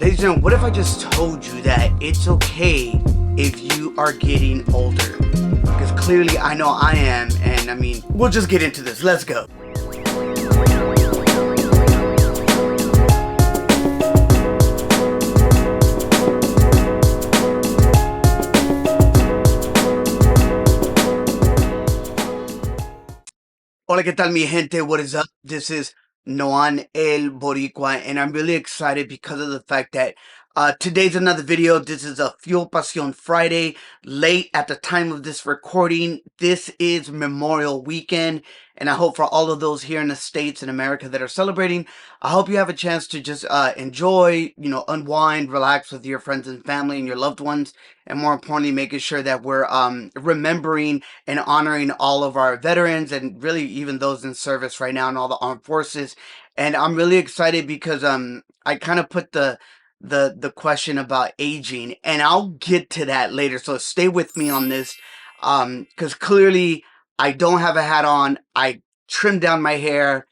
Ladies and gentlemen, what if I just told you that it's okay if you are getting older? Because clearly I know I am, and I mean, we'll just get into this. Let's go. Hola, ¿qué tal, mi gente? What is up? This is Noan El Boricua, and I'm really excited because of the fact that today's another video. This is a Fuel Pasión Friday, late at the time of this recording. This is Memorial Weekend, and I hope for all of those here in the States and America that are celebrating, I hope you have a chance to just enjoy, unwind, relax with your friends and family and your loved ones, and more importantly, making sure that we're remembering and honoring all of our veterans and really even those in service right now and all the armed forces. And I'm really excited because I kind of put the question about aging, and I'll get to that later, so stay with me on this, because clearly I don't have a hat on. I trimmed down my hair.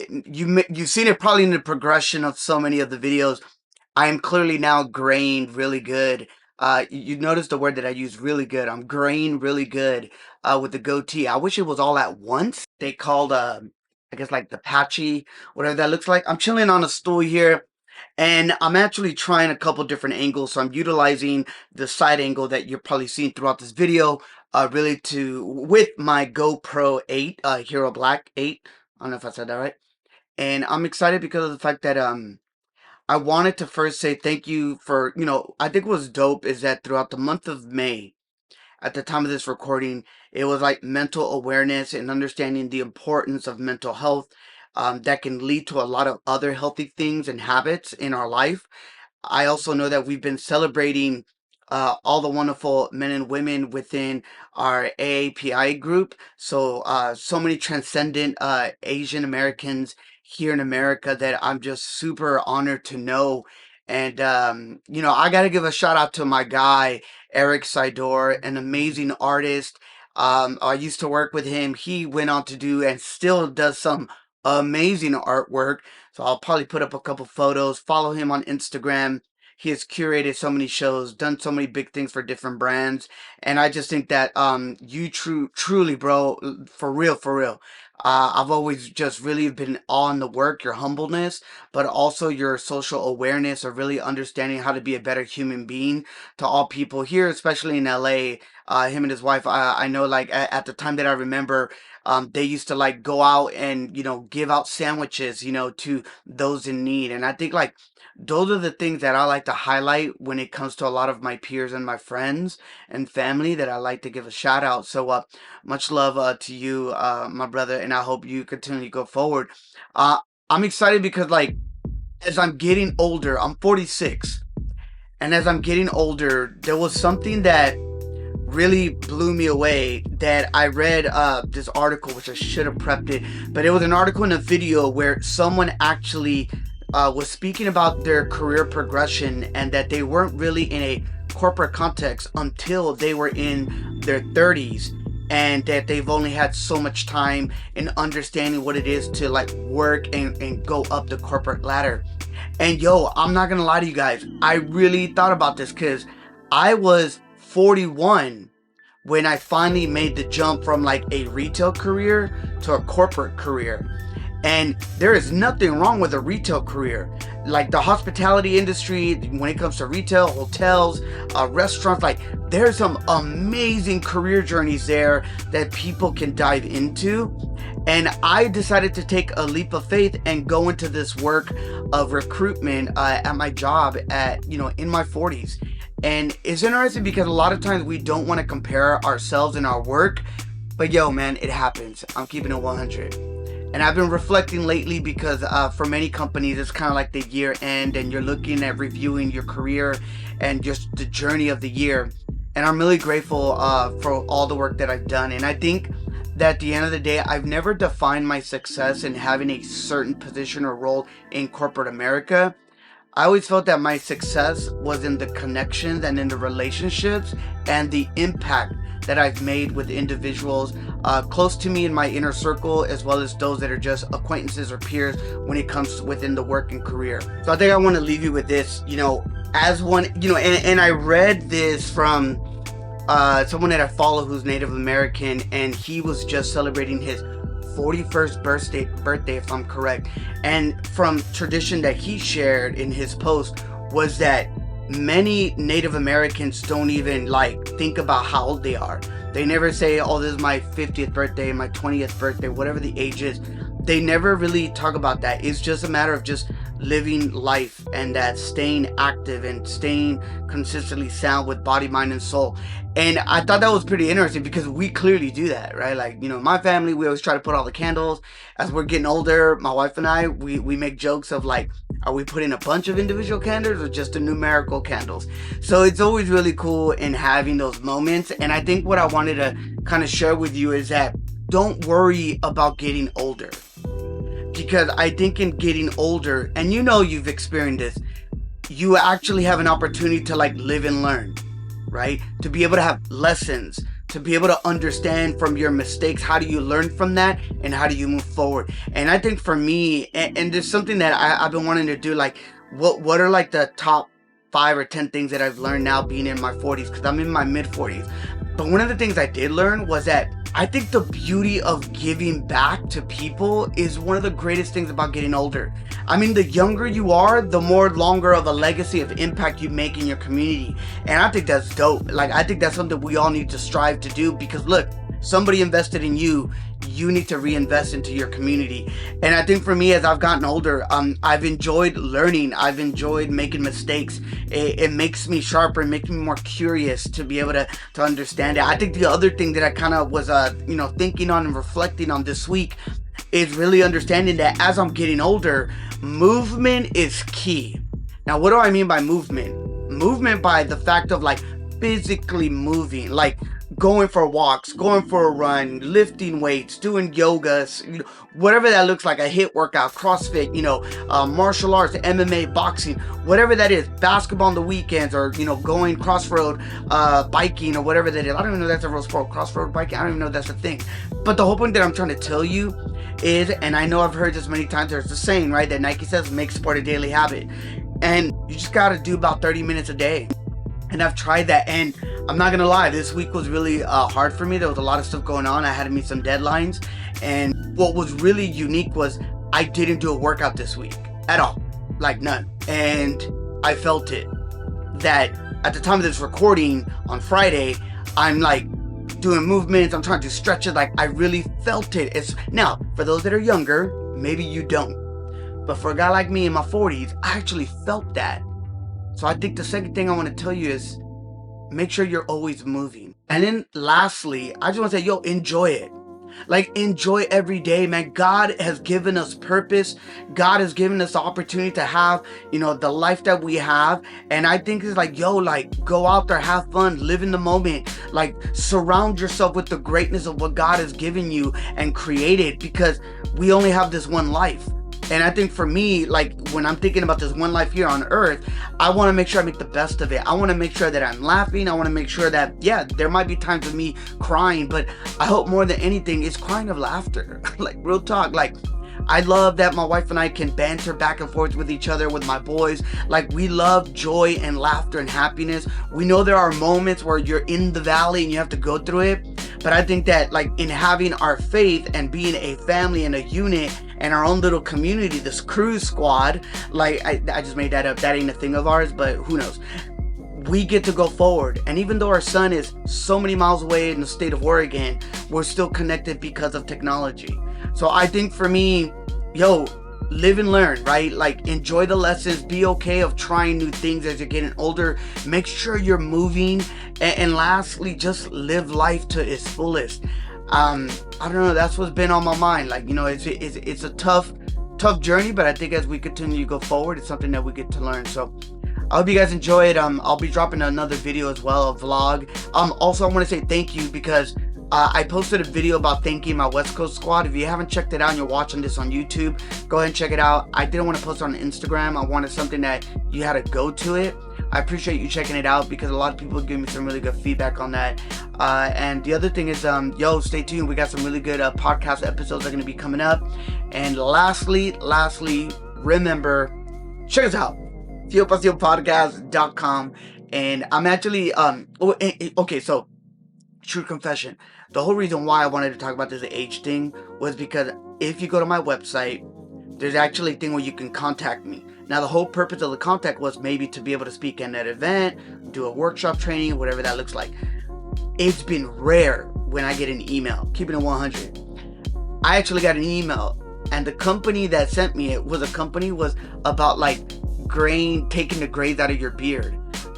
You've seen it probably in the progression of so many of the videos. I am clearly now graying really good. You notice the word that I use, really good. I'm graying really good with the goatee. I wish it was all at once. They called, I guess, like the patchy, whatever that looks like. I'm chilling on a stool here, and I'm actually trying a couple different angles. So I'm utilizing the side angle that you're probably seeing throughout this video, really with my GoPro 8, Hero Black 8. I don't know if I said that right. And I'm excited because of the fact that I wanted to first say thank you for, I think what's dope is that throughout the month of May, at the time of this recording, it was like mental awareness and understanding the importance of mental health, that can lead to a lot of other healthy things and habits in our life. I also know that we've been celebrating all the wonderful men and women within our AAPI group. So, so many transcendent Asian Americans here in America that I'm just super honored to know. And, I got to give a shout out to my guy, Eric Sidor, an amazing artist. I used to work with him. He went on to do and still does some amazing artwork. So I'll probably put up a couple photos. Follow him on Instagram. He has curated so many shows, done so many big things for different brands, and I just think that you truly, bro, for real, for real. I've always just really been on the work, your humbleness, but also your social awareness of really understanding how to be a better human being to all people here, especially in LA. Him and his wife, I know, like at the time that I remember, they used to like go out and give out sandwiches, to those in need, and I think like those are the things that I like to highlight when it comes to a lot of my peers and my friends and family that I like to give a shout out. So much love to you, my brother, and I hope you continue to go forward. Uh, I'm excited because like as I'm getting older, I'm 46, and as I'm getting older, there was something that really blew me away that I read this article, which I should have prepped it, but it was an article in a video where someone actually was speaking about their career progression and that they weren't really in a corporate context until they were in their 30s, and that they've only had so much time in understanding what it is to like work and go up the corporate ladder. And yo, I'm not gonna lie to you guys, I really thought about this because I was 41 when I finally made the jump from like a retail career to a corporate career. And there is nothing wrong with a retail career. Like the hospitality industry, when it comes to retail, hotels, restaurants, like there's some amazing career journeys there that people can dive into. And I decided to take a leap of faith and go into this work of recruitment at my job in my 40s. And it's interesting because a lot of times we don't want to compare ourselves in our work, but yo, man, it happens. I'm keeping it 100. And I've been reflecting lately because for many companies, it's kind of like the year end and you're looking at reviewing your career and just the journey of the year. And I'm really grateful for all the work that I've done. And I think that at the end of the day, I've never defined my success in having a certain position or role in corporate America. I always felt that my success was in the connections and in the relationships and the impact that I've made with individuals close to me in my inner circle, as well as those that are just acquaintances or peers when it comes within the work and career. So I think I want to leave you with this, as one, and I read this from someone that I follow who's Native American, and he was just celebrating his 41st birthday, if I'm correct. And from tradition that he shared in his post was that many Native Americans don't even think about how old they are. They never say, oh, this is my 50th birthday, my 20th birthday, whatever the age is. They never really talk about that. It's just a matter of just living life, and that staying active and staying consistently sound with body, mind, and soul. And I thought that was pretty interesting because we clearly do that, right? My family, we always try to put all the candles. As we're getting older, my wife and I, we make jokes of are we putting a bunch of individual candles or just the numerical candles? So it's always really cool in having those moments. And I think what I wanted to kind of share with you is that don't worry about getting older. Because I think in getting older, and you've experienced this, you actually have an opportunity to live and learn, right? To be able to have lessons, to be able to understand from your mistakes, how do you learn from that and how do you move forward? And I think for me, and there's something that I've been wanting to do, what are the top 5 or 10 things that I've learned now being in my 40s, because I'm in my mid 40s. But one of the things I did learn was that I think the beauty of giving back to people is one of the greatest things about getting older. I mean, the younger you are, the more longer of a legacy of impact you make in your community. And I think that's dope. I think that's something we all need to strive to do, because look, somebody invested in you, you need to reinvest into your community. And I think for me, as I've gotten older, I've enjoyed learning. I've enjoyed making mistakes. It makes me sharper, it makes me more curious to be able to understand it. I think the other thing that I kind of was, thinking on and reflecting on this week is really understanding that as I'm getting older, movement is key. Now, what do I mean by movement? Movement by the fact of physically moving, going for walks, going for a run, lifting weights, doing yoga, whatever that looks like, a HIIT workout, CrossFit, martial arts, MMA, boxing, whatever that is, basketball on the weekends, or, going cross-road biking or whatever that is. I don't even know that's a real sport, cross-road biking. I don't even know that's a thing. But the whole point that I'm trying to tell you is, and I know I've heard this many times, there's the saying, right, that Nike says, make sport a daily habit. And you just got to do about 30 minutes a day. And I've tried that, and I'm not gonna lie, this week was really hard for me. There was a lot of stuff going on. I had to meet some deadlines, and what was really unique was I didn't do a workout this week at all, none. And I felt it, that at the time of this recording on Friday, I'm doing movements, I'm trying to stretch it, I really felt it. Now, for those that are younger, maybe you don't, but for a guy like me in my 40s, I actually felt that. So I think the second thing I want to tell you is make sure you're always moving. And then lastly, I just want to say, enjoy it. Enjoy every day, man. God has given us purpose. God has given us the opportunity to have, the life that we have. And I think it's go out there, have fun, live in the moment. Surround yourself with the greatness of what God has given you and created, because we only have this one life. And I think for me, when I'm thinking about this one life here on earth, I want to make sure I make the best of it. I want to make sure that I'm laughing. I want to make sure that, there might be times of me crying, but I hope more than anything, it's crying of laughter. Real talk. I love that my wife and I can banter back and forth with each other, with my boys. We love joy and laughter and happiness. We know there are moments where you're in the valley and you have to go through it. But I think that in having our faith and being a family and a unit and our own little community, this cruise squad, I just made that up. That ain't a thing of ours, but who knows? We get to go forward. And even though our son is so many miles away in the state of Oregon, we're still connected because of technology. So I think for me, live and learn, right? Enjoy the lessons, be okay of trying new things as you're getting older. Make sure you're moving. And lastly, just live life to its fullest. I don't know, that's what's been on my mind. It's a tough journey, but I think as we continue to go forward, it's something that we get to learn. So I hope you guys enjoy it. I'll be dropping another video as well, a vlog. Also, I want to say thank you, because I posted a video about thanking my West Coast squad. If you haven't checked it out and you're watching this on YouTube, go ahead and check it out. I didn't want to post it on Instagram. I wanted something that you had to go to it. I appreciate you checking it out, because a lot of people give me some really good feedback on that. And the other thing is, stay tuned. We got some really good podcast episodes that are going to be coming up. And lastly, remember, check us out, fuelpasionpodcast.com. And I'm actually, okay, so true confession. The whole reason why I wanted to talk about this age thing was because if you go to my website, there's actually a thing where you can contact me. Now, the whole purpose of the contact was maybe to be able to speak at an event, do a workshop training, whatever that looks like. It's been rare when I get an email, keeping it 100. I actually got an email, and the company that sent me it was about like taking the grays out of your beard.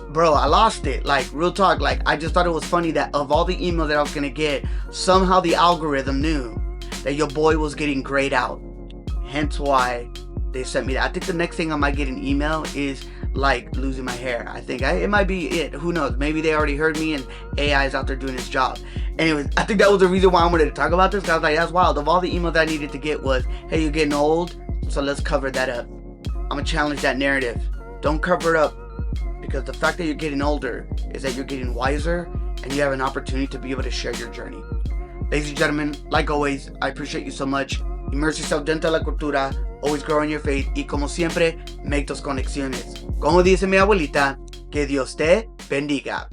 Bro, I lost it. Like, real talk. Like, I just thought it was funny that of all the emails that I was gonna get, somehow the algorithm knew that your boy was getting grayed out. Hence why they sent me that. I think the next thing I might get an email is like losing my hair. I think it might be it. Who knows? Maybe they already heard me and AI is out there doing its job. Anyways, I think that was the reason why I wanted to talk about this. I was like, that's wild. Of all the emails that I needed to get was, hey, you're getting old, so let's cover that up. I'm gonna challenge that narrative. Don't cover it up, because the fact that you're getting older is that you're getting wiser and you have an opportunity to be able to share your journey. Ladies and gentlemen, like always, I appreciate you so much. Immerse yourself dentro de la cultura, always grow in your faith, y como siempre, make those conexiones. Como dice mi abuelita, que Dios te bendiga.